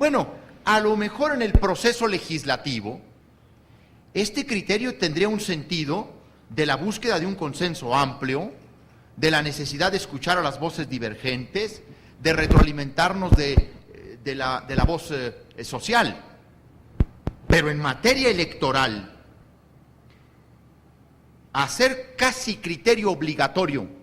Bueno, a lo mejor en el proceso legislativo, este criterio tendría un sentido de la búsqueda de un consenso amplio, de la necesidad de escuchar a las voces divergentes, de retroalimentarnos de la voz social. Pero en materia electoral, hacer casi criterio obligatorio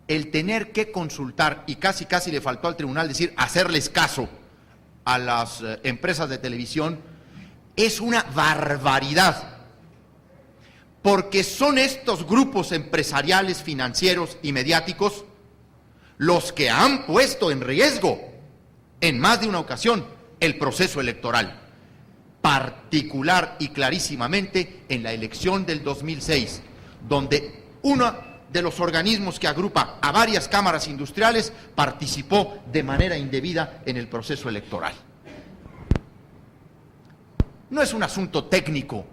el tener que consultar, y casi le faltó al tribunal decir hacerles caso a las empresas de televisión, es una barbaridad, porque son estos grupos empresariales, financieros y mediáticos los que han puesto en riesgo en más de una ocasión el proceso electoral, particular y clarísimamente en la elección del 2006, donde uno de los organismos que agrupa a varias cámaras industriales participó de manera indebida en el proceso electoral. No es un asunto técnico,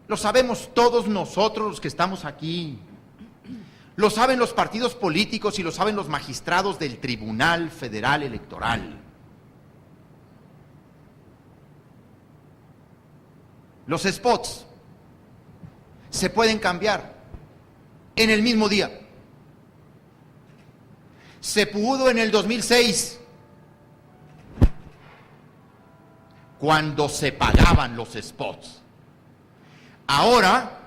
lo sabemos todos nosotros los que estamos aquí, lo saben los partidos políticos y lo saben los magistrados del Tribunal Federal Electoral. Los spots se pueden cambiar en el mismo día. Se pudo en el 2006, cuando se pagaban los spots. Ahora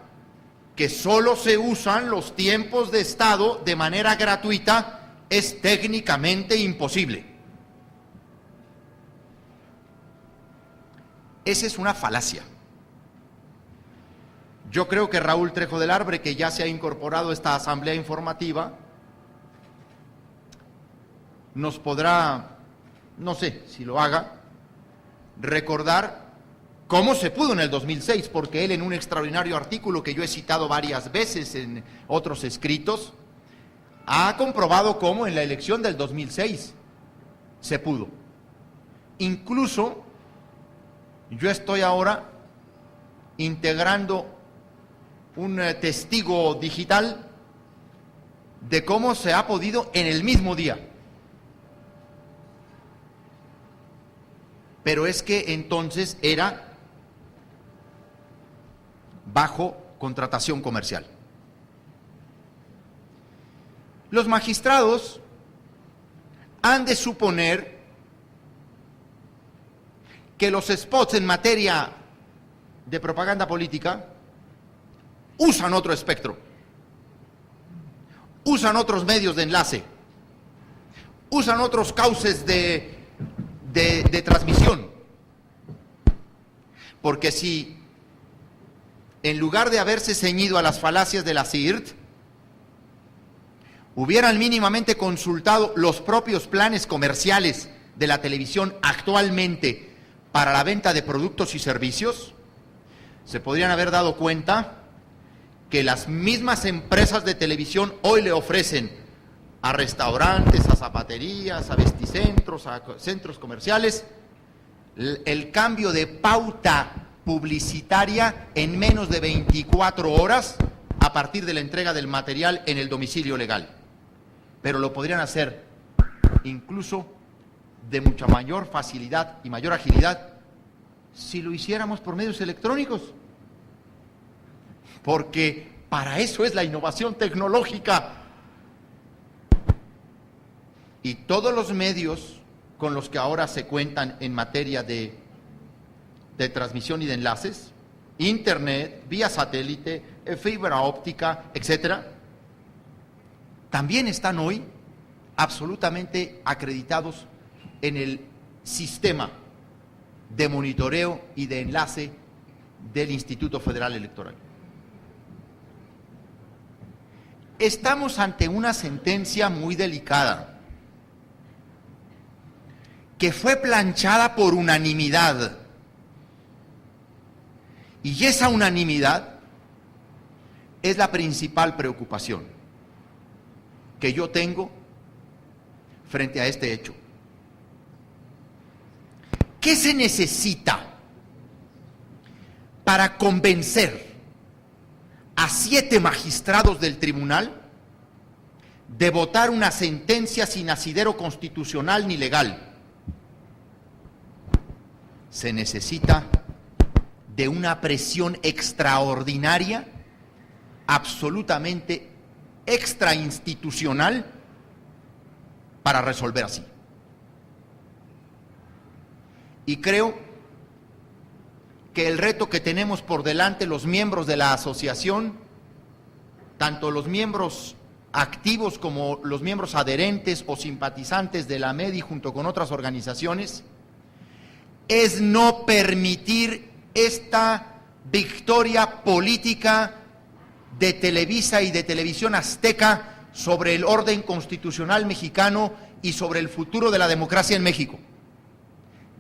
que solo se usan los tiempos de estado de manera gratuita, es técnicamente imposible. Esa es una falacia. Yo creo que Raúl Trejo del Arbre, que ya se ha incorporado a esta asamblea informativa, nos podrá, no sé si lo haga, recordar cómo se pudo en el 2006, porque él en un extraordinario artículo que yo he citado varias veces en otros escritos, ha comprobado cómo en la elección del 2006 se pudo. Incluso yo estoy ahora integrando un testigo digital de cómo se ha podido en el mismo día. Pero es que entonces era bajo contratación comercial. Los magistrados han de suponer que los spots en materia de propaganda política usan otro espectro, usan otros medios de enlace, usan otros cauces de transmisión. Porque si en lugar de haberse ceñido a las falacias de la CIRT, hubieran mínimamente consultado los propios planes comerciales de la televisión actualmente para la venta de productos y servicios, se podrían haber dado cuenta que las mismas empresas de televisión hoy le ofrecen a restaurantes, a zapaterías, a vesticentros, a centros comerciales, el cambio de pauta publicitaria en menos de 24 horas a partir de la entrega del material en el domicilio legal. Pero lo podrían hacer incluso de mucha mayor facilidad y mayor agilidad si lo hiciéramos por medios electrónicos. Porque para eso es la innovación tecnológica. Y todos los medios con los que ahora se cuentan en materia de transmisión y de enlaces, internet, vía satélite, fibra óptica, etcétera, también están hoy absolutamente acreditados en el sistema de monitoreo y de enlace del Instituto Federal Electoral. Estamos ante una sentencia muy delicada, que fue planchada por unanimidad. Y esa unanimidad es la principal preocupación que yo tengo frente a este hecho. ¿Qué se necesita para convencer a 7 magistrados del tribunal de votar una sentencia sin asidero constitucional ni legal. Se necesita de una presión extraordinaria, absolutamente extrainstitucional, para resolver así. Y creo que el reto que tenemos por delante los miembros de la asociación, tanto los miembros activos como los miembros adherentes o simpatizantes de la MEDI junto con otras organizaciones, es no permitir esta victoria política de Televisa y de Televisión Azteca sobre el orden constitucional mexicano y sobre el futuro de la democracia en México.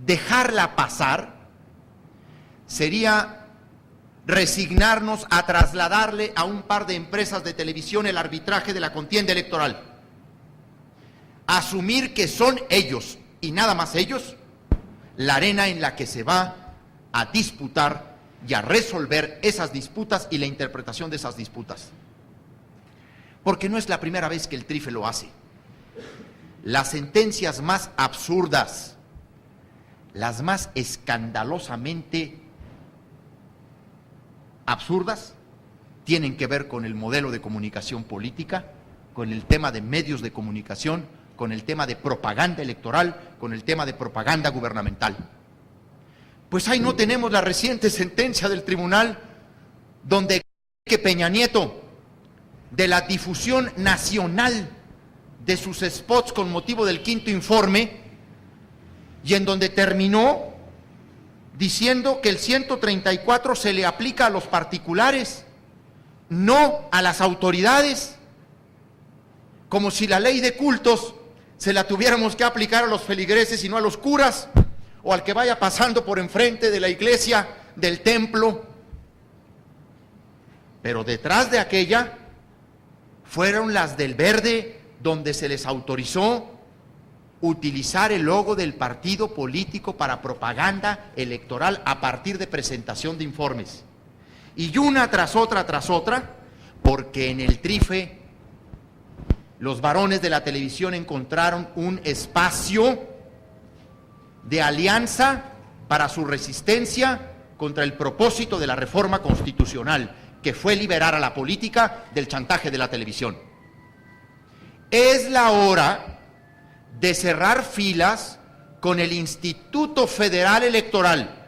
Dejarla pasar sería resignarnos a trasladarle a un par de empresas de televisión el arbitraje de la contienda electoral. Asumir que son ellos, y nada más ellos, la arena en la que se va a disputar y a resolver esas disputas y la interpretación de esas disputas. Porque no es la primera vez que el TRIFE lo hace. Las sentencias más absurdas, las más escandalosamente absurdas, tienen que ver con el modelo de comunicación política, con el tema de medios de comunicación, con el tema de propaganda electoral, con el tema de propaganda gubernamental. Pues ahí no tenemos la reciente sentencia del tribunal donde que Peña Nieto, de la difusión nacional de sus spots con motivo del quinto informe, y en donde terminó diciendo que el 134 se le aplica a los particulares, no a las autoridades, como si la ley de cultos se la tuviéramos que aplicar a los feligreses y no a los curas, o al que vaya pasando por enfrente de la iglesia, del templo. Pero detrás de aquella fueron las del verde, donde se les autorizó utilizar el logo del partido político para propaganda electoral a partir de presentación de informes. Y una tras otra, porque en el TRIFE los varones de la televisión encontraron un espacio de alianza para su resistencia contra el propósito de la reforma constitucional, que fue liberar a la política del chantaje de la televisión. Es la hora de cerrar filas con el Instituto Federal Electoral.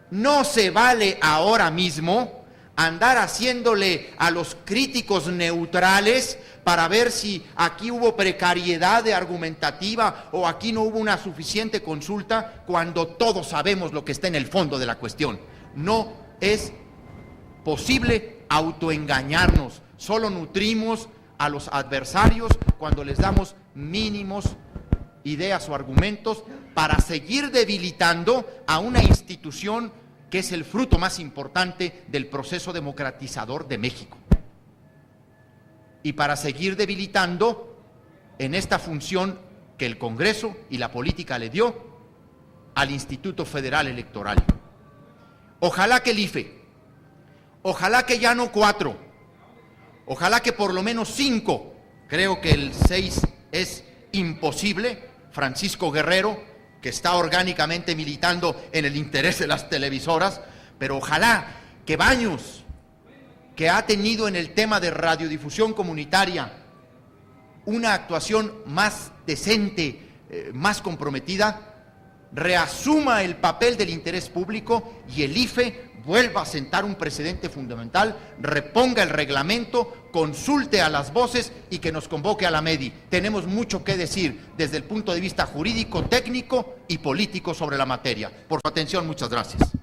No se vale ahora mismo andar haciéndole a los críticos neutrales para ver si aquí hubo precariedad de argumentativa o aquí no hubo una suficiente consulta, cuando todos sabemos lo que está en el fondo de la cuestión. No es posible autoengañarnos, solo nutrimos a los adversarios cuando les damos mínimos ideas o argumentos para seguir debilitando a una institución que es el fruto más importante del proceso democratizador de México. Y para seguir debilitando en esta función que el Congreso y la política le dio al Instituto Federal Electoral. Ojalá que el IFE, ojalá que ya no 4, ojalá que por lo menos 5, creo que el 6 es imposible, Francisco Guerrero, que está orgánicamente militando en el interés de las televisoras, pero ojalá que Baños, que ha tenido en el tema de radiodifusión comunitaria una actuación más decente, más comprometida, reasuma el papel del interés público y el IFE vuelva a sentar un precedente fundamental, reponga el reglamento, consulte a las voces y que nos convoque a la MEDI. Tenemos mucho que decir desde el punto de vista jurídico, técnico y político sobre la materia. Por su atención, muchas gracias.